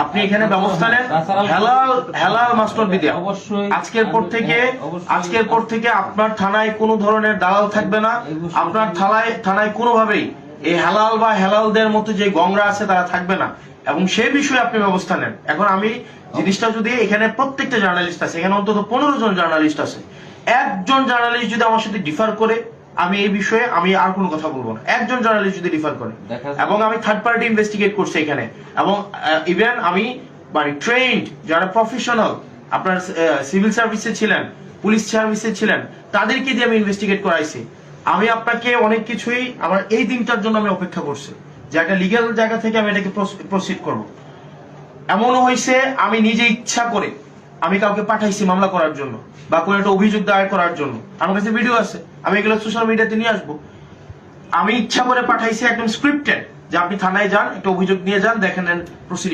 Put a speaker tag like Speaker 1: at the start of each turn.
Speaker 1: আপনি এখানে ব্যবস্থা নেন, হালাল হালাল মাস্টার বিদ্যা অবশ্যই আজকের পর থেকে আপনার থানায় কোনো ধরনের দালাল থাকবে না। আপনার থানায় কোনোভাবেই এই হালাল বা হেলালদের মতো যে গংরা আছে তারা থাকবে না, এবং সেই বিষয়ে আপনি ব্যবস্থা নেন। এখন আমি জিনিসটা যদি এখানে প্রত্যেকটা জার্নালিস্ট আছে, এখানে অন্তত 15 জন জার্নালিস্ট আছে, একজন জার্নালিস্ট যদি আমার সাথে ডিফার করে আমি এই বিষয়ে আমি আর কোনো কথা বলবো না। একজন জার্নালিস্ট যদি ডিফার করে, এবং আমি থার্ড পার্টি ইনভেস্টিগেট করছি এখানে, এবং ইভেন আমি মানে ট্রেন্ড যারা প্রফেশনাল আপনার সিভিল সার্ভিসে ছিলেন, পুলিশ সার্ভিসে ছিলেন, তাদেরকে দিয়ে আমি ইনভেস্টিগেট করাইছি। আমি আপনাকে অনেক কিছুই আমার এই দিনটার জন্য আমি অপেক্ষা করছি যে একটা লিগ্যাল জায়গা থেকে আমি এটাকে প্রসিড করব। এমনও হয়েছে আমি নিজে ইচ্ছা করে আমি কাউকে পাঠাইছি মামলা করার জন্য বা কোনো একটা অভিযোগ দায়ের করার জন্য, আমার কাছে ভিডিও আছে, আমি এগুলো সোশ্যাল মিডিয়াতে নিয়ে আসবো। আমি ইচ্ছা করে পাঠাইছি একদম স্ক্রিপ্টেড যে আপনি থানায় যান, একটা অভিযোগ নিয়ে যান, দেখেন প্রসিডিং।